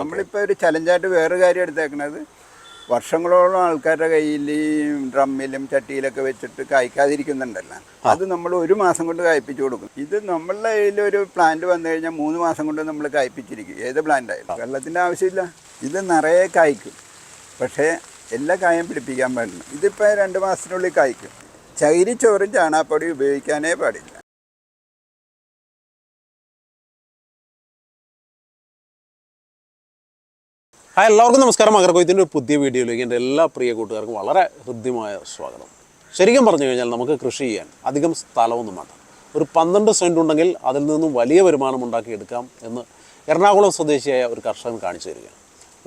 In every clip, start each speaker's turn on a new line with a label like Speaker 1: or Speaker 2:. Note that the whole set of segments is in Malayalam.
Speaker 1: നമ്മളിപ്പോൾ ഒരു ചലഞ്ചായിട്ട് വേറൊരു കാര്യം എടുത്തേക്കണത് വർഷങ്ങളോളം ആൾക്കാരുടെ കയ്യിൽ ഈ ഡ്രമ്മിലും ചട്ടിയിലൊക്കെ വെച്ചിട്ട് കായ്ക്കാതിരിക്കുന്നുണ്ടല്ലോ, അത് നമ്മൾ ഒരു മാസം കൊണ്ട് കായ്പ്പിച്ചു കൊടുക്കും. ഇത് നമ്മളുടെ കയ്യിലൊരു പ്ലാന്റ് വന്നു കഴിഞ്ഞാൽ 3 മാസം കൊണ്ട് നമ്മൾ കായ്പ്പിച്ചിരിക്കും. ഏത് പ്ലാന്റ് ആയാലും വെള്ളത്തിൻ്റെ ആവശ്യമില്ല. ഇത് നിറയെ കായ്ക്കും, പക്ഷേ എല്ലാ കായും പിടിപ്പിക്കാൻ പാടില്ല. ഇതിപ്പോൾ 2 മാസത്തിനുള്ളിൽ കായ്ക്കും. ചകിരിച്ചോറും ചാണാപ്പൊടി ഉപയോഗിക്കാനേ പാടില്ല.
Speaker 2: ഹായ്, എല്ലാവർക്കും നമസ്കാരം. അഗർകൊയ്ത്തിൻ്റെ ഒരു പുതിയ വീഡിയോയിലേക്ക് എൻ്റെ എല്ലാ പ്രിയ കൂട്ടുകാർക്കും വളരെ ഹൃദ്യമായ സ്വാഗതം. ശരിക്കും പറഞ്ഞു കഴിഞ്ഞാൽ നമുക്ക് കൃഷി ചെയ്യാൻ അധികം സ്ഥലമൊന്നും വേണ്ട. ഒരു 12 സെൻറ്റ് ഉണ്ടെങ്കിൽ അതിൽ നിന്നും വലിയ വരുമാനം ഉണ്ടാക്കിയെടുക്കാം എന്ന് എറണാകുളം സ്വദേശിയായ ഒരു കർഷകൻ കാണിച്ചു തരികയാണ്.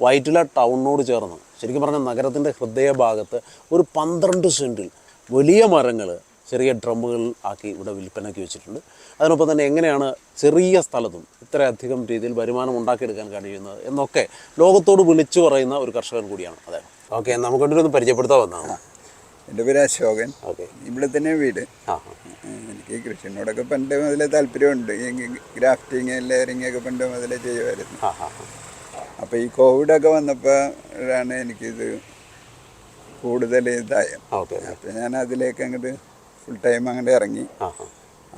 Speaker 2: വൈറ്റില ടൗണിനോട് ചേർന്ന് ശരിക്കും പറഞ്ഞാൽ നഗരത്തിൻ്റെ ഹൃദയഭാഗത്ത് ഒരു 12 സെൻറ്റിൽ വലിയ മരങ്ങൾ ചെറിയ ഡ്രമ്മുകൾ ആക്കി ഇവിടെ വിൽപ്പനയ്ക്ക് വെച്ചിട്ടുണ്ട്. അതിനൊപ്പം തന്നെ എങ്ങനെയാണ് ചെറിയ സ്ഥലത്തും ഇത്രയധികം രീതിയിൽ വരുമാനം ഉണ്ടാക്കിയെടുക്കാൻ കഴിയുന്നത് എന്നൊക്കെ ലോകത്തോട് വിളിച്ചു പറയുന്ന ഒരു കർഷകൻ കൂടിയാണ് അദ്ദേഹം. ഓക്കെ, നമുക്കൊണ്ടൊന്ന് പരിചയപ്പെടുത്താൻ വന്നതാണ്.
Speaker 1: എൻ്റെ പേര് അശോകൻ. ഓക്കെ, ഇവിടെ തന്നെ വീട്. എനിക്ക് കൃഷിനോടൊക്കെ പണ്ട് മുതലേ താല്പര്യമുണ്ട്. ഗ്രാഫ്റ്റിങ് ലെയറിങ് ഒക്കെ പണ്ട് മുതലേ ചെയ്യുമായിരുന്നു. അപ്പോൾ ഈ കോവിഡൊക്കെ വന്നപ്പോഴാണ് എനിക്കിത് കൂടുതൽ ഇതായത്. അപ്പോൾ ഞാൻ അതിലേക്ക് അങ്ങോട്ട് ഫുൾ ടൈം അങ്ങോട്ട് ഇറങ്ങി.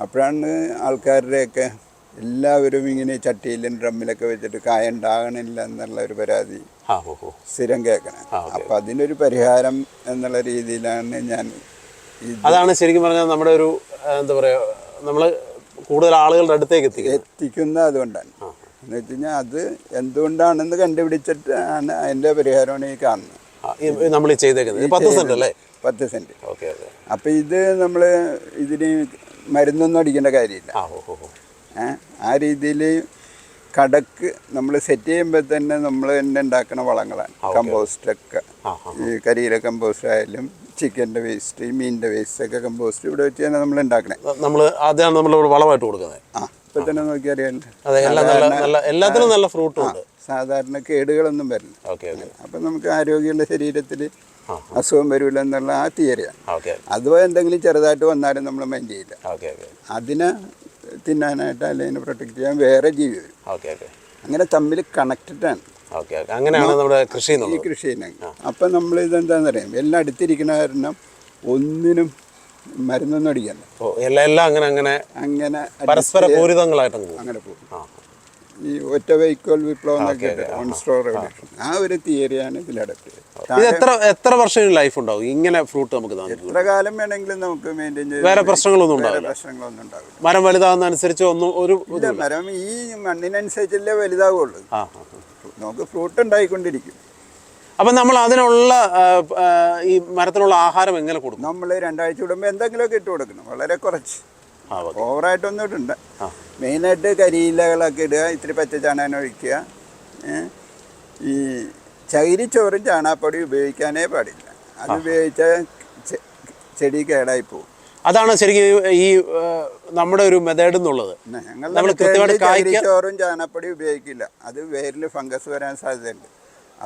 Speaker 1: അപ്പോഴാണ് ആൾക്കാരുടെയൊക്കെ എല്ലാവരും ഇങ്ങനെ ചട്ടിയിലും ഡ്രമ്മിലൊക്കെ വെച്ചിട്ട് കായ ഉണ്ടാകണില്ല എന്നുള്ള ഒരു പരാതി സ്ഥിരം കേൾക്കണം. അപ്പം അതിനൊരു പരിഹാരം എന്നുള്ള രീതിയിലാണ് ഞാൻ
Speaker 2: അതാണ് ശരിക്കും പറഞ്ഞാൽ നമ്മുടെ ഒരു എന്താ പറയുക, നമ്മൾ കൂടുതൽ ആളുകളുടെ അടുത്തേക്ക്
Speaker 1: എത്തിക്കുന്നത്. അതുകൊണ്ടാണ് എന്ന് വെച്ച് കഴിഞ്ഞാൽ അത് എന്തുകൊണ്ടാണെന്ന് കണ്ടുപിടിച്ചിട്ടാണ് അതിൻ്റെ പരിഹാരമാണ് ഈ കാണുന്നത്.
Speaker 2: നമ്മൾ ചെയ്തേക്കുന്നത് 10 സെൻറ്റ് അല്ലേ?
Speaker 1: 10 സെൻറ്റ്. അപ്പം ഇത് നമ്മൾ ഇതിന് മരുന്നൊന്നും അടിക്കേണ്ട കാര്യമില്ല. ആ രീതിയിൽ കടക്ക് നമ്മൾ സെറ്റ് ചെയ്യുമ്പോൾ തന്നെ നമ്മൾ തന്നെ ഉണ്ടാക്കുന്ന വളങ്ങളാണ്. കമ്പോസ്റ്റൊക്കെ ഈ കരിയില കമ്പോസ്റ്റ് ആയാലും ചിക്കൻ്റെ വേസ്റ്റ്, മീനിൻ്റെ വേസ്റ്റ് ഒക്കെ കമ്പോസ്റ്റ് ഇവിടെ വെച്ച് തന്നെ നമ്മൾ ഉണ്ടാക്കണേ.
Speaker 2: നമ്മൾ അതാണ് നമ്മൾ വളമായിട്ട് കൊടുക്കുന്നത്.
Speaker 1: ഇപ്പം തന്നെ നോക്കിയറിയാലോ,
Speaker 2: എല്ലാത്തിനും നല്ല ഫ്രൂട്ടും ഉണ്ട്.
Speaker 1: സാധാരണ കേടുകളൊന്നും വരില്ല. അപ്പം നമുക്ക് ആരോഗ്യമുള്ള ശരീരത്തിൽ അസുഖം വരില്ല എന്നുള്ള ആ തിയറിയാണ്. അഥവാ എന്തെങ്കിലും ചെറുതായിട്ട് വന്നാലും നമ്മൾ മൈൻഡ് ചെയ്യില്ല. അതിനെ തിന്നാനായിട്ട് അല്ലെങ്കിൽ പ്രൊട്ടക്ട് ചെയ്യാൻ വേറെ ജീവി വരും. അങ്ങനെ തമ്മിൽ കണക്റ്റഡാണ്
Speaker 2: അങ്ങനെയാണ് നമ്മുടെ കൃഷി
Speaker 1: ഈ കൃഷിനെ. അപ്പം നമ്മൾ ഇതെന്താണെന്ന് അറിയാം, എല്ലാം അടുത്തിരിക്കുന്ന കാരണം ഒന്നിനും മരുന്നൊന്നും അടിക്കണ്ട.
Speaker 2: എല്ലാം അങ്ങനെ പരസ്പര പൂരിതങ്ങളായിട്ട്
Speaker 1: അങ്ങനെ പോകും. ഈ ഒറ്റ വൈക്കോൽ വിപ്ലവം എന്നൊക്കെ ആ ഒരു തിയറിയാണ് ഇതിലടത്ത്.
Speaker 2: എത്ര വർഷം ലൈഫ് ഉണ്ടാവും ഇങ്ങനെ ഫ്രൂട്ട് നമുക്ക്?
Speaker 1: എത്ര കാലം വേണമെങ്കിലും നമുക്ക് മെയിൻറ്റെയിൻ ചെയ്യാം.
Speaker 2: വേറെ പ്രശ്നങ്ങളൊന്നും
Speaker 1: ഉണ്ടാവില്ല.
Speaker 2: മരം വലുതാവുന്ന അനുസരിച്ച്
Speaker 1: മരം ഈ മണ്ണിനനുസരിച്ചല്ലേ വലുതാവുള്ളൂ. നമുക്ക് ഫ്രൂട്ട് ഉണ്ടായിക്കൊണ്ടിരിക്കും.
Speaker 2: അപ്പം നമ്മൾ അതിനുള്ള ഈ മരത്തിനുള്ള ആഹാരം എങ്ങനെ കൊടുക്കും?
Speaker 1: നമ്മൾ 2 ആഴ്ച കൂടുമ്പോൾ എന്തെങ്കിലുമൊക്കെ ഇട്ട് കൊടുക്കണം. വളരെ കുറച്ച്, ഓവറായിട്ടൊന്നും ഇട്ടുണ്ട്. മെയിനായിട്ട് കരിയിലകളൊക്കെ ഇടുക, ഇത്തിരി പച്ചച്ചാണകം ഒഴിക്കുക. ഈ ചകിരിച്ചോറും ചാണാപ്പൊടി ഉപയോഗിക്കാനേ പാടില്ല. അത് ഉപയോഗിച്ചാൽ ചെടി കേടായി പോകും.
Speaker 2: അതാണ് ശരിക്കും ഈ നമ്മുടെ ഒരു മെത്തേഡ് എന്നുള്ളത്.
Speaker 1: ഞങ്ങൾ ചകിരിച്ചോറും ചാണാപ്പൊടി ഉപയോഗിക്കില്ല. അത് വേരിൽ ഫംഗസ് വരാൻ സാധ്യതയുണ്ട്.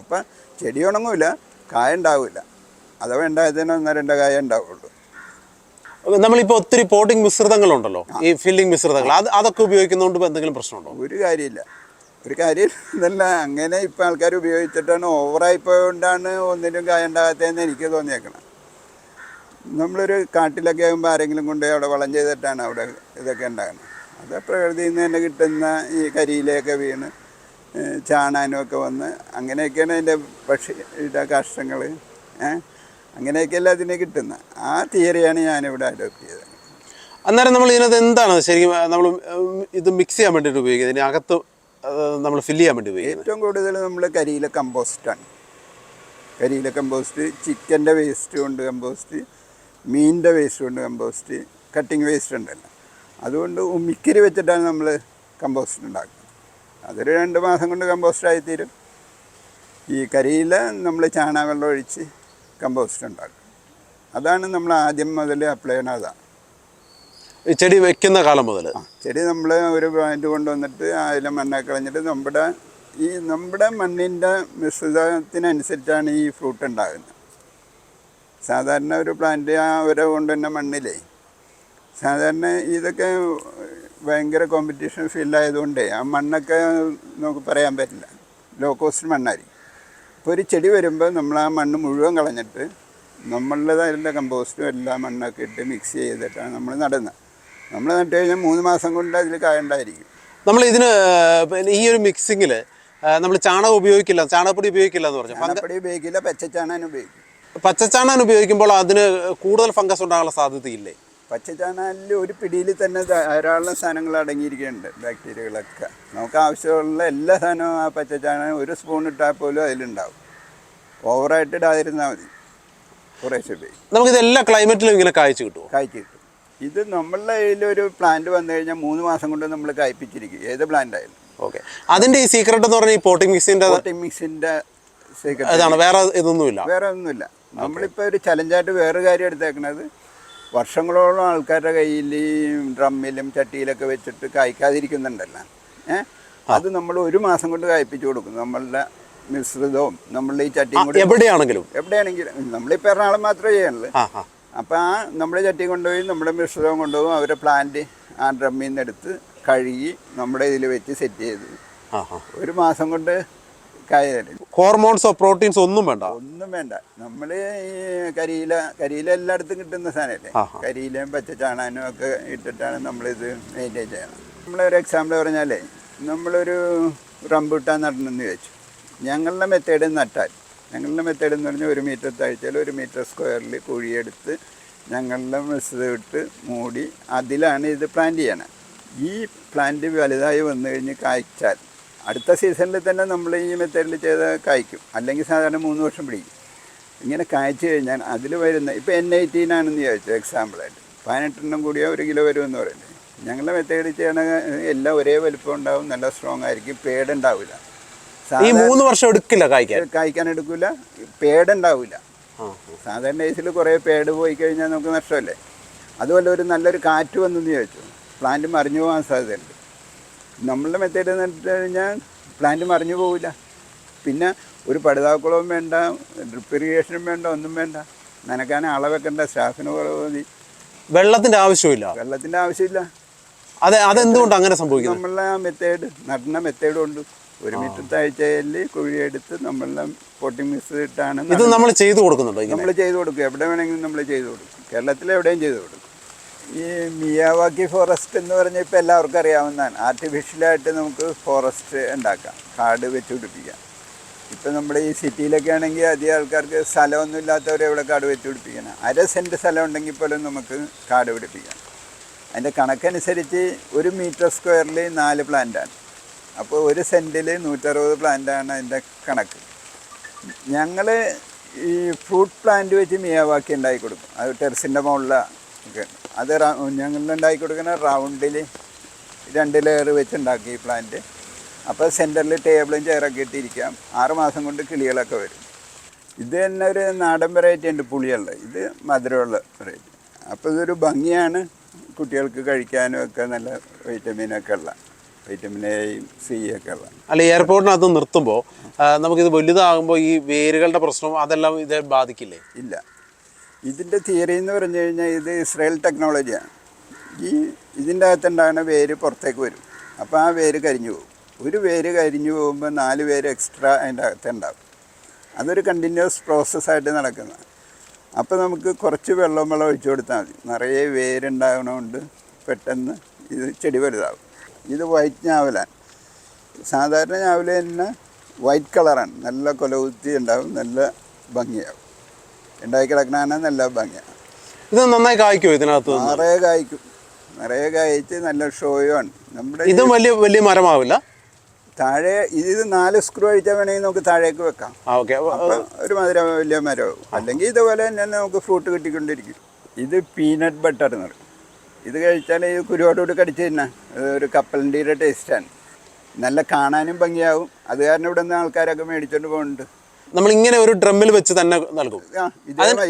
Speaker 1: അപ്പം ചെടി ഉണങ്ങൂല, കായ ഉണ്ടാവില്ല. അഥവാ ഉണ്ടായതിന് 1-2 കായ ഉണ്ടാവുള്ളൂ.
Speaker 2: നമ്മളിപ്പോൾ ഒത്തിരി പോട്ടിംഗ് മിശ്രിതങ്ങളുണ്ടല്ലോ, ഈ ഫില്ലിംഗ് മിശ്രിതങ്ങൾ, അതൊക്കെ ഉപയോഗിക്കുന്നതുകൊണ്ട് എന്തെങ്കിലും പ്രശ്നമുണ്ടോ?
Speaker 1: ഒരു കാര്യമില്ല. ഇതല്ല. അങ്ങനെ ഇപ്പം ആൾക്കാർ ഉപയോഗിച്ചിട്ടാണ് ഓവറായിപ്പോയോണ്ടാണ് ഒന്നിനും കായ ഉണ്ടാകാത്തതെന്ന് എനിക്ക് തോന്നിയേക്കണം. നമ്മളൊരു കാട്ടിലൊക്കെ ആകുമ്പോൾ ആരെങ്കിലും കൊണ്ട് അവിടെ വളം ചെയ്തിട്ടാണ് അവിടെ ഇതൊക്കെ ഉണ്ടാകുന്നത്. അത് പ്രകൃതിയിൽ നിന്ന് തന്നെ കിട്ടുന്ന ഈ കരിയിലയൊക്കെ വീണ് ചാണാനുമൊക്കെ വന്ന് അങ്ങനെയൊക്കെയാണ് അതിൻ്റെ കാഷ്ടങ്ങൾ അങ്ങനെയൊക്കെയല്ല അതിനെ കിട്ടുന്നത്. ആ തിയറിയാണ് ഞാനിവിടെ അഡോപ്റ്റ് ചെയ്തത്.
Speaker 2: അന്നേരം നമ്മൾ ഇതിനകത്ത് എന്താണ് ശരിക്കും നമ്മൾ ഇത് മിക്സ് ചെയ്യാൻ വേണ്ടിയിട്ട് ഉപയോഗിക്കുന്നത്? ഇതിനകത്ത് നമ്മൾ ഫില്ല് ചെയ്യാൻ വേണ്ടി ഉപയോഗിക്കുന്നത്
Speaker 1: ഏറ്റവും കൂടുതൽ നമ്മൾ കരിയില കമ്പോസ്റ്റാണ്. കരിയില കമ്പോസ്റ്റ്, ചിക്കൻ്റെ വേസ്റ്റ് കൊണ്ട് കമ്പോസ്റ്റ്, മീനിൻ്റെ വേസ്റ്റ് കൊണ്ട് കമ്പോസ്റ്റ്, കട്ടിങ് വേസ്റ്റ് ഉണ്ടല്ലോ, അതുകൊണ്ട് ഉമ്മിക്കരി വെച്ചിട്ടാണ് നമ്മൾ കമ്പോസ്റ്റ് ഉണ്ടാക്കുന്നത്. അതൊരു 2 മാസം കൊണ്ട് കമ്പോസ്റ്റായിത്തീരും. ഈ കരിയില നമ്മൾ ചാണകവെള്ളം ഒഴിച്ച് കമ്പോസ്റ്റ് ഉണ്ടാക്കും. അതാണ് നമ്മൾ ആദ്യം മുതൽ അപ്ലൈ ചെയ്യണത്. അതാണ്
Speaker 2: ചെടി വെക്കുന്ന കാലം മുതൽ.
Speaker 1: ചെടി നമ്മൾ ഒരു പ്ലാന്റ് കൊണ്ടുവന്നിട്ട് അതിൽ മണ്ണൊക്കെ കളഞ്ഞിട്ട് നമ്മുടെ മണ്ണിൻ്റെ മിശ്രിതത്തിനനുസരിച്ചാണ് ഈ ഫ്രൂട്ട് ഉണ്ടാകുന്നത്. സാധാരണ ഒരു പ്ലാന്റ് അവരെ കൊണ്ടുവന്ന മണ്ണിലേ സാധാരണ ഇതൊക്കെ ഭയങ്കര കോമ്പറ്റീഷൻ ഫീൽഡായതുകൊണ്ടേ ആ മണ്ണൊക്കെ നമുക്ക് പറയാൻ പറ്റില്ല. ലോ കോസ്റ്റ് മണ്ണായിരിക്കും. ഇപ്പോൾ ഒരു ചെടി വരുമ്പോൾ നമ്മൾ ആ മണ്ണ് മുഴുവൻ കളഞ്ഞിട്ട് നമ്മളുടേതായിട്ടുള്ള കമ്പോസ്റ്റും എല്ലാ മണ്ണൊക്കെ ഇട്ട് മിക്സ് ചെയ്തിട്ടാണ് നമ്മൾ നടുന്നത്. നമ്മൾ നട്ട് കഴിഞ്ഞാൽ 3 മാസം കൊണ്ട് അതിൽ കായുണ്ടായിരിക്കും.
Speaker 2: നമ്മൾ ഇതിന് ഈ ഒരു മിക്സിങ്ങിൽ നമ്മൾ ചാണകം ഉപയോഗിക്കില്ല, ചാണകപ്പൊടി ഉപയോഗിക്കില്ല എന്ന് പറഞ്ഞു.
Speaker 1: ചാണകപ്പൊടി ഉപയോഗിക്കില്ല, പച്ചച്ചാണകം ഉപയോഗിക്കും.
Speaker 2: പച്ചച്ചാണകം ഉപയോഗിക്കുമ്പോൾ അതിന് കൂടുതൽ ഫംഗസ് ഉണ്ടാകാനുള്ള സാധ്യതയില്ലേ?
Speaker 1: പച്ചച്ചാണലിൽ ഒരു പിടിയിൽ തന്നെ ധാരാളം സാധനങ്ങൾ അടങ്ങിയിരിക്കുന്നുണ്ട്, ബാക്ടീരിയകളൊക്കെ. നമുക്ക് ആവശ്യമുള്ള എല്ലാ സാധനവും ആ പച്ചച്ചാണകം ഒരു സ്പൂൺ ഇട്ടാൽ പോലും അതിലുണ്ടാവും. ഓവറായിട്ട് ഇടാതിരുന്നാൽ മതി, കുറേശ്ശെ ഉപയോഗിക്കും.
Speaker 2: നമുക്കിത് എല്ലാ ക്ലൈമറ്റിലും ഇങ്ങനെ കായ്ച്ചു കിട്ടുമോ?
Speaker 1: കായ്ക്ക് കിട്ടും. ഇത് നമ്മളുടെ കയ്യിലൊരു പ്ലാന്റ് വന്നു കഴിഞ്ഞാൽ 3 മാസം കൊണ്ട് നമ്മൾ കായ്പ്പിച്ചിരിക്കും, ഏത് പ്ലാന്റ് ആയാലും.
Speaker 2: ഓക്കെ. അതിൻ്റെ ഈ സീക്രട്ട് എന്ന് പറഞ്ഞാൽ ഈ പോട്ടിംഗ്
Speaker 1: മിക്സിൻ്റെ സീക്രട്ട്
Speaker 2: അതാണ്, വേറെ ഇതൊന്നുമില്ല.
Speaker 1: വേറെ ഒന്നുമില്ല. നമ്മളിപ്പോൾ ഒരു ചലഞ്ചായിട്ട് വേറെ കാര്യം എടുത്തേക്കണത്, വർഷങ്ങളോളം ആൾക്കാരുടെ കയ്യിൽ ഈ ഡ്രമ്മിലും ചട്ടിയിലൊക്കെ വെച്ചിട്ട് കായ്ക്കാതിരിക്കുന്നുണ്ടല്ലോ, അത് നമ്മൾ 1 മാസം കൊണ്ട് കായ്പ്പിച്ചു കൊടുക്കും. നമ്മളുടെ മിശ്രിതവും നമ്മളുടെ ഈ ചട്ടിയും കൂടി
Speaker 2: എവിടെയാണെങ്കിലും
Speaker 1: നമ്മളിപ്പോൾ എറണാകുളം മാത്രമേ ചെയ്യാനുള്ളൂ. അപ്പോൾ ആ നമ്മുടെ ചട്ടി കൊണ്ടുപോയി നമ്മുടെ മിശ്രിതവും കൊണ്ടുപോകും. അവരുടെ പ്ലാന്റ് ആ ഡ്രമ്മിൽ നിന്ന് എടുത്ത് കഴുകി നമ്മുടെ ഇതിൽ വെച്ച് സെറ്റ് ചെയ്ത് 1 മാസം കൊണ്ട് കായ തരും.
Speaker 2: ഹോർമോൺസോ പ്രോട്ടീൻസോ ഒന്നും വേണ്ട?
Speaker 1: ഒന്നും വേണ്ട. നമ്മൾ ഈ കരിയില എല്ലായിടത്തും കിട്ടുന്ന സാധനമല്ലേ, കരിയിലയും പച്ചച്ചാണാനും ഒക്കെ ഇട്ടിട്ടാണ് നമ്മളിത് മെയിൻറ്റെയിൻ ചെയ്യണം. നമ്മളൊരു എക്സാമ്പിൾ പറഞ്ഞാലേ, നമ്മളൊരു റംബൂട്ടാൻ നടണമെന്ന് ചോദിച്ചു. ഞങ്ങളുടെ മെത്തേഡ് നട്ടാൽ, ഞങ്ങളുടെ മെത്തേഡ് എന്ന് പറഞ്ഞാൽ 1 മീറ്റർ താഴ്ചയിൽ 1 മീറ്റർ സ്ക്വയറിൽ കുഴിയെടുത്ത് ഞങ്ങളുടെ മിശ്രിതം ഇട്ട് മൂടി അതിലാണ് ഇത് പ്ലാന്റ് ചെയ്യണം. ഈ പ്ലാന്റ് വലുതായി വന്നു കഴിഞ്ഞ് കായ്ച്ചാൽ അടുത്ത സീസണിൽ തന്നെ നമ്മൾ ഈ മെത്തേഡിൽ ചെയ്ത് കായ്ക്കും. അല്ലെങ്കിൽ സാധാരണ 3 വർഷം പിടിക്കും. ഇങ്ങനെ കായ്ച്ചു കഴിഞ്ഞാൽ അതിൽ വരുന്ന, ഇപ്പോൾ N18 ആണെന്ന് ചോദിച്ചു എക്സാമ്പിളായിട്ട്, 18 കൂടിയോ 1 കിലോ വരുമെന്ന് പറയുന്നത്. ഞങ്ങളുടെ മെത്തേഡ് ചെയ്യണ എല്ലാം ഒരേ വലുപ്പം ഉണ്ടാവും, നല്ല സ്ട്രോങ് ആയിരിക്കും, പേടുണ്ടാവില്ല.
Speaker 2: ഈ 3 വർഷം എടുക്കില്ല
Speaker 1: കായ്ക്കാൻ എടുക്കില്ല, പേടുണ്ടാവില്ല. സാധാരണ കേസിൽ കുറേ പേട് പോയി കഴിഞ്ഞാൽ നമുക്ക് നഷ്ടമല്ലേ. അതുപോലെ ഒരു നല്ലൊരു കാറ്റ് വന്നെന്ന് ചോദിച്ചു, പ്ലാന്റ് മറിഞ്ഞു പോകാൻ സാധ്യതയുണ്ട്. നമ്മളുടെ മെത്തേഡ് നട്ടു കഴിഞ്ഞാൽ പ്ലാന്റ് മറിഞ്ഞു പോവില്ല. പിന്നെ ഒരു പടുതാക്കുളവും വേണ്ട, ഡ്രിപ്പ് ഇറിഗേഷനും വേണ്ട, ഒന്നും വേണ്ട. നനക്കാൻ അളവെക്കേണ്ട, സ്റ്റാഫിന് കുറവ് മതി.
Speaker 2: വെള്ളത്തിൻ്റെ ആവശ്യമില്ല. അതെന്തുകൊണ്ട് അങ്ങനെ സംഭവിക്കും?
Speaker 1: നമ്മളുടെ ആ മെത്തേഡ്, നടുന്ന മെത്തേഡ് കൊണ്ട് 1 മീറ്റർ താഴ്ചയിൽ കുഴിയെടുത്ത് നമ്മളുടെ പോട്ടിംഗ് മിക്സ് ഇട്ടാണ്
Speaker 2: ഇത് നമ്മൾ ചെയ്തു കൊടുക്കുന്നുണ്ടോ?
Speaker 1: നമ്മൾ ചെയ്തു കൊടുക്കും, എവിടെ വേണമെങ്കിലും നമ്മൾ ചെയ്തു കൊടുക്കും. കേരളത്തിൽ എവിടെയും ചെയ്തു കൊടുക്കും. ഈ മിയാവാക്കി ഫോറസ്റ്റ് എന്ന് പറഞ്ഞാൽ ഇപ്പോൾ എല്ലാവർക്കും അറിയാവുന്നതാണ്. ആർട്ടിഫിഷ്യലായിട്ട് നമുക്ക് ഫോറസ്റ്റ് ഉണ്ടാക്കാം, കാട് വെച്ച് പിടിപ്പിക്കാം. ഇപ്പം നമ്മുടെ ഈ സിറ്റിയിലൊക്കെ ആണെങ്കിൽ അധികം ആൾക്കാർക്ക് സ്ഥലമൊന്നും ഇല്ലാത്തവരെ ഇവിടെ കാട് വെച്ച് പിടിപ്പിക്കണം. 1/2 സെൻറ്റ് സ്ഥലം ഉണ്ടെങ്കിൽ പോലും നമുക്ക് കാട് പിടിപ്പിക്കാം. അതിൻ്റെ കണക്കനുസരിച്ച് 1 മീറ്റർ സ്ക്വയറിൽ 4 പ്ലാന്റാണ്. അപ്പോൾ 1 സെൻറ്റിൽ 160 പ്ലാന്റാണ് അതിൻ്റെ കണക്ക്. ഞങ്ങൾ ഈ ഫ്രൂട്ട് പ്ലാന്റ് വെച്ച് മിയാവാക്കി ഉണ്ടാക്കി കൊടുക്കും. അത് ടെറസിൻ്റെ മുകളിലൊക്കെ അത് ഞങ്ങളുണ്ടാക്കി കൊടുക്കുന്ന റൗണ്ടിൽ 2 ലെയർ വെച്ച് ഉണ്ടാക്കി ഈ പ്ലാന്റ്. അപ്പോൾ സെൻറ്ററിൽ ടേബിളും ചെയറൊക്കെ ഇട്ടിരിക്കാം. 6 മാസം കൊണ്ട് കിളികളൊക്കെ വരും. ഇത് തന്നെ ഒരു നാടൻ വെറൈറ്റി ഉണ്ട്, പുളിയുള്ള. ഇത് മധുരമുള്ള വെറൈറ്റി. അപ്പോൾ ഇതൊരു ഭംഗിയാണ്, കുട്ടികൾക്ക് കഴിക്കാനും ഒക്കെ നല്ല വൈറ്റമിനൊക്കെ ഉള്ള, വൈറ്റമിൻ എയും സി ഒക്കെ ഉള്ള.
Speaker 2: അല്ല, എയർപോർട്ടിനകത്ത് നിർത്തുമ്പോൾ നമുക്കിത് വലുതാകുമ്പോൾ ഈ വേരുകളുടെ പ്രശ്നം അതെല്ലാം ഇത് ബാധിക്കില്ലേ?
Speaker 1: ഇല്ല. ഇതിൻ്റെ തിയറി എന്ന് പറഞ്ഞു കഴിഞ്ഞാൽ ഇത് ഇസ്രായേൽ ടെക്നോളജിയാണ്. ഇതിൻ്റെ അകത്തുണ്ടാകുന്ന വേര് പുറത്തേക്ക് വരും. അപ്പോൾ ആ വേര് കരിഞ്ഞു പോകും. ഒരു വേര് കരിഞ്ഞു പോകുമ്പോൾ 4 വേര് എക്സ്ട്രാ അതിൻ്റെ അകത്തുണ്ടാകും. അതൊരു കണ്ടിന്യൂസ് പ്രോസസ്സായിട്ട് നടക്കുന്നതാണ്. അപ്പോൾ നമുക്ക് കുറച്ച് വെള്ളം ഒഴിച്ചു കൊടുത്താൽ മതി. നിറയെ വേരുണ്ടാകണോണ്ട് പെട്ടെന്ന് ഇത് ചെടി വലുതാവും. ഇത് വൈറ്റ് ഞാവലാണ്. സാധാരണ ഞാവൽ തന്നെ വൈറ്റ് കളറാണ്. നല്ല കൊലകുത്തി ഉണ്ടാവും, നല്ല ഭംഗിയാവും. ഉണ്ടാക്കി കിടക്കണ നല്ല ഭംഗിയാണ്.
Speaker 2: ഇത് നന്നായി കായ്ക്കുമോ? ഇതിനകത്ത്
Speaker 1: നിറയെ കായ്ച്ച് നല്ല ഷോയുമാണ്. നമ്മുടെ
Speaker 2: ഇതും വലിയ മരമാവില്ല.
Speaker 1: താഴെ ഇത് 4 സ്ക്രൂ അഴിച്ചാൽ വേണമെങ്കിൽ നമുക്ക് താഴേക്ക് വെക്കാം. ഒരു വലിയ മരമാവും. അല്ലെങ്കിൽ ഇതുപോലെ തന്നെ നമുക്ക് ഫ്രൂട്ട് കിട്ടിക്കൊണ്ടിരിക്കും. ഇത് പീനട്ട് ബട്ടർ എന്ന് പറയും. ഇത് കഴിച്ചാൽ ഈ കുരുവോടുകൂടി കടിച്ച് തന്നെ ഒരു കപ്പലണ്ടിയുടെ ടേസ്റ്റാണ്. നല്ല കാണാനും ഭംഗിയാവും. അത് കാരണം ഇവിടെ നിന്ന് ആൾക്കാരൊക്കെ മേടിച്ചോണ്ട് പോകുന്നുണ്ട്.
Speaker 2: നമ്മളിങ്ങനെ ഒരു ഡ്രമ്മിൽ വെച്ച് തന്നെ നൽകും.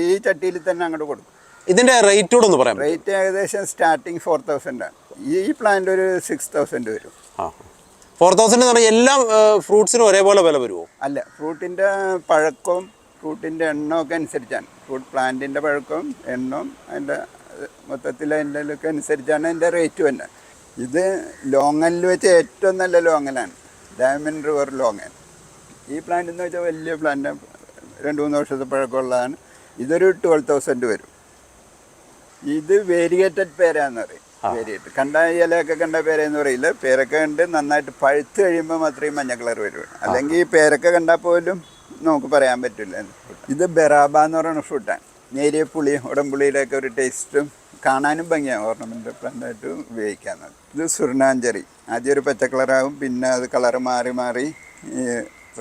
Speaker 1: ഈ ചട്ടിയിൽ തന്നെ അങ്ങോട്ട് കൊടുക്കും.
Speaker 2: ഇതിൻ്റെ റേറ്റോട് ഒന്ന് പറയാം.
Speaker 1: റേറ്റ് ഏകദേശം സ്റ്റാർട്ടിങ് 4000 ആണ്. ഈ പ്ലാന്റ് ഒരു 6000 വരും.
Speaker 2: 4000 എന്ന് പറഞ്ഞാൽ എല്ലാ ഫ്രൂട്ട്സിനും ഒരേപോലെ വില വരുമോ?
Speaker 1: അല്ല, ഫ്രൂട്ടിൻ്റെ പഴക്കവും ഫ്രൂട്ടിൻ്റെ എണ്ണമൊക്കെ അനുസരിച്ചാണ്. ഫ്രൂട്ട് പ്ലാന്റിൻ്റെ പഴക്കവും എണ്ണവും അതിൻ്റെ മൊത്തത്തിൽ അതിൻ്റെ ഒക്കെ അനുസരിച്ചാണ് അതിൻ്റെ റേറ്റ് തന്നെ. ഇത് ലോങ്ങനിൽ വെച്ച് ഏറ്റവും നല്ല ലോങ്ങനാണ്, ഡയമണ്ട് റിവർ ലോങ്ങൻ. ഈ പ്ലാന്റ് എന്ന് വെച്ചാൽ വലിയ പ്ലാന്റ്, 2-3 വർഷത്തെ പഴക്കമുള്ളതാണ്. ഇതൊരു 12,000 വരും. ഇത് വേരിയേറ്റഡ് പേരാന്ന് പറയും. വേരിയേറ്റ് കണ്ട ഇലയൊക്കെ കണ്ട പേരെന്ന് പറയില്ല. പേരൊക്കെ ഉണ്ട്, നന്നായിട്ട് പഴുത്ത് കഴിയുമ്പോൾ മാത്രമേ മഞ്ഞ കളർ വരുള്ളൂ. അല്ലെങ്കിൽ ഈ പേരൊക്കെ കണ്ടാൽ പോലും നമുക്ക് പറയാൻ പറ്റില്ല. ഇത് ബെറാബ എന്ന് പറയുന്ന ഫ്രൂട്ടാണ്. നേരിയ പുളി, ഉടമ്പുളിയുടെയൊക്കെ ഒരു ടേസ്റ്റും കാണാനും ഭംഗിയാണ്. ഓർണമെൻ്റ് പ്ലാന്റായിട്ട് ഉപയോഗിക്കാവുന്നത്. ഇത് സുർണാഞ്ചെറി. ആദ്യം ഒരു പച്ച കളറാകും, പിന്നെ അത് കളറ് മാറി മാറി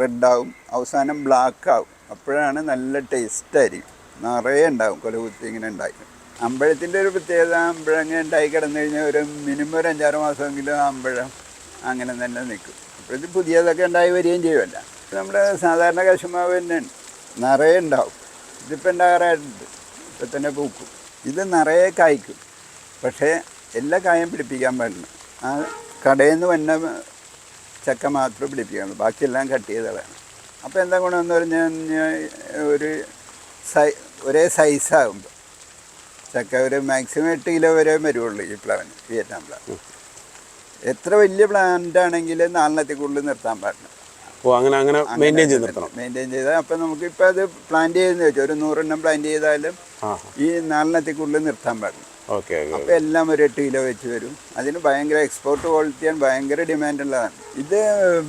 Speaker 1: റെഡാവും, അവസാനം ബ്ലാക്ക് ആവും. അപ്പോഴാണ് നല്ല ടേസ്റ്റായിരിക്കും. നിറയെ ഉണ്ടാവും, കൊല കുത്തി ഇങ്ങനെ ഉണ്ടായിരിക്കും. അമ്പഴത്തിൻ്റെ ഒരു പ്രത്യേകത, അമ്പഴങ്ങ ഉണ്ടായി കിടന്നു കഴിഞ്ഞാൽ ഒരു മിനിമം ഒരു 5-6 മാസമെങ്കിലും അമ്പഴം അങ്ങനെ തന്നെ നിൽക്കും. അപ്പോൾ ഇത് പുതിയതൊക്കെ ഉണ്ടായി വരികയും ചെയ്യുമല്ല. നമ്മുടെ സാധാരണ കശുമാവ് തന്നെയാണ്, നിറയെ ഉണ്ടാവും. ഇതിപ്പോൾ ഉണ്ടാകാറായിട്ടുണ്ട്, ഇപ്പം തന്നെ പൂക്കും. ഇത് നിറയെ കായ്ക്കും, പക്ഷേ എല്ലാ കായും പിടിപ്പിക്കാൻ പാടില്ല. ആ കടയിൽ നിന്ന് വന്ന ചക്ക മാത്രമേ പിടിപ്പിക്കാനുള്ളൂ, ബാക്കിയെല്ലാം കട്ട് ചെയ്തതാണ്. അപ്പോൾ എന്താ ഗുണമെന്ന് പറഞ്ഞു കഴിഞ്ഞാൽ ഒരേ സൈസാകുമ്പോൾ ചക്ക ഒരു മാക്സിമം 8 കിലോ വരെ വരുള്ളൂ ഈ പ്ലാന്റ്, വിയറ്റ്നാം പ്ലാന്റ്. എത്ര വലിയ പ്ലാന്റ് ആണെങ്കിൽ 4 കൂടുതൽ നിർത്താൻ പാടില്ല.
Speaker 2: അങ്ങനെ മെയിൻറ്റെയിൻ
Speaker 1: ചെയ്താൽ അപ്പം നമുക്കിപ്പോൾ അത് പ്ലാന്റ് ചെയ്തെന്ന് വെച്ചാൽ ഒരു 100 എണ്ണം പ്ലാന്റ് ചെയ്താലും ഈ 4 കൂടുതൽ നിർത്താൻ പാടില്ല. അപ്പോൾ എല്ലാം ഒരു 8 കിലോ വെച്ച് വരും. അതിന് ഭയങ്കര എക്സ്പോർട്ട് ക്വാളിറ്റിയാണ്, ഭയങ്കര ഡിമാൻഡുള്ളതാണ്. ഇത്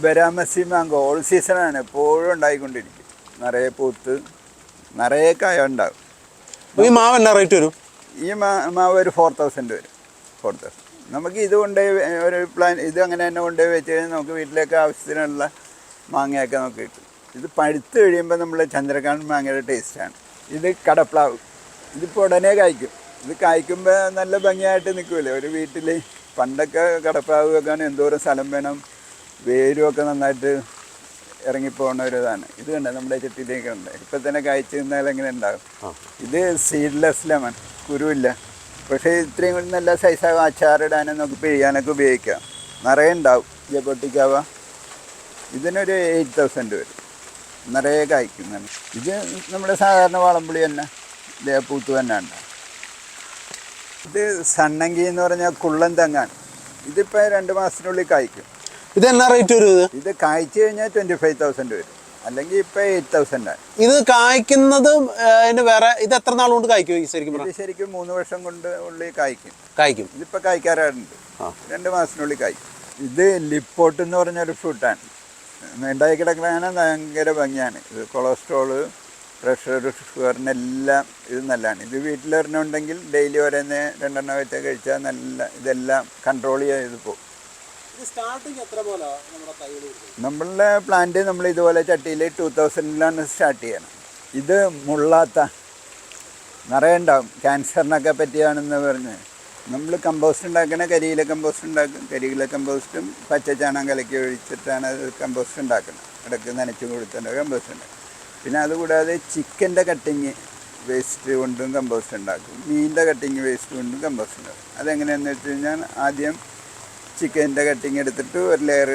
Speaker 1: ബരാമസി മാങ്കോ ഓൾ സീസണാണ്, എപ്പോഴും ഉണ്ടായിക്കൊണ്ടിരിക്കും. നിറയെ പൂത്ത് നിറയെ കായ ഉണ്ടാകും.
Speaker 2: ഈ മാവ് എന്നാ റേറ്റ് വരും?
Speaker 1: ഈ മാവ് ഒരു 4,000 വരും. 4,000. നമുക്ക് ഇത് കൊണ്ടുപോയി ഒരു ഇത് അങ്ങനെ തന്നെ കൊണ്ടുപോയി വെച്ച് കഴിഞ്ഞാൽ നമുക്ക് വീട്ടിലേക്ക് ആവശ്യത്തിനുള്ള മാങ്ങയൊക്കെ നമുക്ക് കിട്ടും. ഇത് പഴുത്ത് കഴിയുമ്പോൾ നമ്മൾ ചന്ദ്രകാന്ത് മാങ്ങയുടെ ടേസ്റ്റാണ്. ഇത് കടപ്ലാവ്. ഇതിപ്പോൾ ഉടനെ കായ്ക്കും. ഇത് കായ്ക്കുമ്പോൾ നല്ല ഭംഗിയായിട്ട് നിൽക്കില്ലേ ഒരു വീട്ടിൽ. പണ്ടൊക്കെ കടപ്ലാവ് വെക്കാൻ എന്തോരം സ്ഥലം വേണം, വേരുമൊക്കെ നന്നായിട്ട് ഇറങ്ങിപ്പോകുന്ന ഒരു ഇതാണ്. ഇത് കണ്ട നമ്മുടെ ചട്ടിയിലേക്ക് ഉണ്ട്, ഇപ്പം തന്നെ കായ്ച്ചു നിന്നാൽ എങ്ങനെ ഉണ്ടാകും. ഇത് സീഡ്ലെസ് ലെമൺ, കുരുവില്ല, പക്ഷേ ഇത്രയും കൂടി നല്ല സൈസാകും. അച്ചാറിടാനും നമുക്ക് പിഴിയാനൊക്കെ ഉപയോഗിക്കാം. നിറയെ ഉണ്ടാവും. ജബോട്ടിക്കാവ ഇതിനൊരു 8,000 വരും. നിറയെ കായ്ക്കുന്നതാണ്. ഇത് നമ്മുടെ സാധാരണ വാളംപുളി തന്നെ, പൂത്ത് തന്നെ ഉണ്ടാവും. ഇത് സണ്ണങ്കി എന്ന് പറഞ്ഞാൽ കുള്ളൻ തെങ്ങാണ്. ഇതിപ്പോൾ 2 മാസത്തിനുള്ളിൽ കായ്ക്കും.
Speaker 2: ഇത് എന്നാ റേറ്റ് വരും?
Speaker 1: ഇത് കായ്ച്ചു കഴിഞ്ഞാൽ 25,000 വരും, അല്ലെങ്കിൽ ഇപ്പം 8,000 ആണ്.
Speaker 2: ഇത് കായ്ക്കുന്നത് വേറെ, ഇത് എത്ര നാൾ കൊണ്ട് കായ്ക്കും?
Speaker 1: ഇത് ശരിക്കും 3 വർഷം കൊണ്ട് ഉള്ളിൽ കായ്ക്കും. ഇതിപ്പോൾ കായ്ക്കാറുണ്ട്, 2 മാസത്തിനുള്ളിൽ കായ്ക്കും. ഇത് ലിപ്പോട്ട് എന്ന് പറഞ്ഞൊരു ഫ്രൂട്ടാണ്. ഉണ്ടായി കിടക്കുന്ന ഭയങ്കര ഭംഗിയാണ്. ഇത് കൊളസ്ട്രോള്, പ്രഷർ, ഷുഗറിനെല്ലാം ഇത് നല്ലതാണ്. ഇത് വീട്ടിലൊരെണ്ണമുണ്ടെങ്കിൽ ഡെയിലി ഓരോന്ന് 2 എണ്ണം വെച്ച് കഴിച്ചാൽ നല്ല ഇതെല്ലാം കൺട്രോൾ ചെയ്ത് പോകും. നമ്മളുടെ പ്ലാന്റ് നമ്മൾ ഇതുപോലെ ചട്ടിയിൽ 2000-ലാണ് സ്റ്റാർട്ട് ചെയ്യണം. ഇത് മുള്ളാത്ത നിറയെ ഉണ്ടാവും. ക്യാൻസറിനൊക്കെ പറ്റിയാണെന്ന് പറഞ്ഞ് നമ്മൾ കമ്പോസ്റ്റ് ഉണ്ടാക്കണ കരിയില കമ്പോസ്റ്റ് ഉണ്ടാക്കും. കരിയില കമ്പോസ്റ്റും പച്ചച്ചാണകം കലക്കി ഒഴിച്ചിട്ടാണ് അത് കമ്പോസ്റ്റ് ഉണ്ടാക്കുന്നത്. ഇടയ്ക്ക് നനച്ച് കൊടുത്തിട്ട് കമ്പോസ്റ്റ് ഉണ്ടാക്കും. പിന്നെ അതുകൂടാതെ ചിക്കൻ്റെ കട്ടിങ് വേസ്റ്റ് കൊണ്ടും കമ്പോസ്റ്റ് ഉണ്ടാക്കും. മീനിൻ്റെ കട്ടിങ് വേസ്റ്റ് കൊണ്ടും കമ്പോസ്റ്റ് ഉണ്ടാക്കും. അതെങ്ങനെയാണെന്ന് വെച്ച് കഴിഞ്ഞാൽ ആദ്യം ചിക്കൻ്റെ കട്ടിങ് എടുത്തിട്ട് ഒരു ലെയർ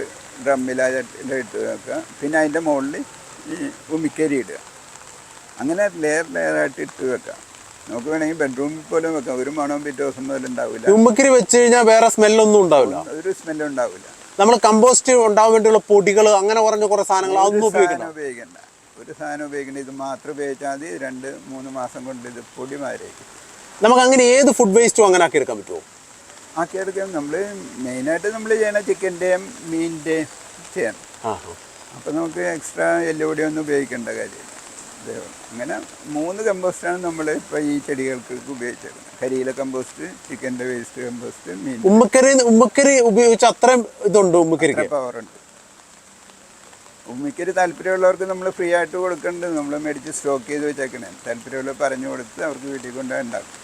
Speaker 1: ഡ്രമ്മിൽ ഇട്ട് വെക്കുക. പിന്നെ അതിൻ്റെ മുകളിൽ ഈ ഉമിക്കരി ഇടുക. അങ്ങനെ ലെയറായിട്ട് ഇട്ട് വെക്കാം. നമുക്ക് വേണമെങ്കിൽ ബെഡ്റൂമിൽ പോലും വെക്കാം. ഒരു മണവും പിറ്റേ ദിവസം മുതൽ ഉണ്ടാവില്ല.
Speaker 2: ഉമിക്കരി വെച്ച് കഴിഞ്ഞാൽ വേറെ സ്മെല്ലൊന്നും ഉണ്ടാവില്ല.
Speaker 1: ഒരു സ്മെല്ലും ഉണ്ടാവില്ല.
Speaker 2: നമ്മൾ കമ്പോസ്റ്റ് ഉണ്ടാവാൻ വേണ്ടിയുള്ള പൊടികൾ അങ്ങനെ പറഞ്ഞ കുറേ സാധനങ്ങൾ അതൊന്നും ഉപയോഗിക്കണ്ട.
Speaker 1: ഒരു സാധനം ഉപയോഗിക്കേണ്ട. ഇത് മാത്രം ഉപയോഗിച്ചാൽ മതി. 2-3 മാസം കൊണ്ട് ഇത് പൊടിമാരേക്കും.
Speaker 2: നമുക്ക് അങ്ങനെ ഏത് ഫുഡ് വേസ്റ്റും അങ്ങനെ ആക്കി എടുക്കാൻ പറ്റുമോ?
Speaker 1: ആക്കിയെടുക്കാം. നമ്മൾ മെയിനായിട്ട് നമ്മൾ ചെയ്യണം ചിക്കൻ്റെയും മീനിൻ്റെയും ചെയ്യണം. അപ്പോൾ നമുക്ക് എക്സ്ട്രാ എല്ലുപൊടിയൊന്നും ഉപയോഗിക്കേണ്ട കാര്യമില്ല. അങ്ങനെ 3 കമ്പോസ്റ്റാണ് നമ്മൾ ഇപ്പോൾ ഈ ചെടികൾക്ക് ഉപയോഗിച്ചത്. കരിയില കമ്പോസ്റ്റ്, ചിക്കൻ്റെ വേസ്റ്റ് കമ്പോസ്റ്റ്, മീൻ.
Speaker 2: ഉമ്മക്കരി ഉപയോഗിച്ച് അത്രയും ഇതുണ്ട്, ഉമ്മക്കരി
Speaker 1: പവറുണ്ട്. ഉമ്മിക്കരി താല്പര്യമുള്ളവർക്ക് നമ്മൾ ഫ്രീ ആയിട്ട് കൊടുക്കുന്നുണ്ട്. നമ്മൾ മേടിച്ച് സ്റ്റോക്ക് ചെയ്ത് വെച്ചേക്കണേ. താല്പര്യമുള്ളവർ പറഞ്ഞു കൊടുത്ത് അവർക്ക് വീട്ടിൽ കൊണ്ടുപോയി ഉണ്ടാക്കും.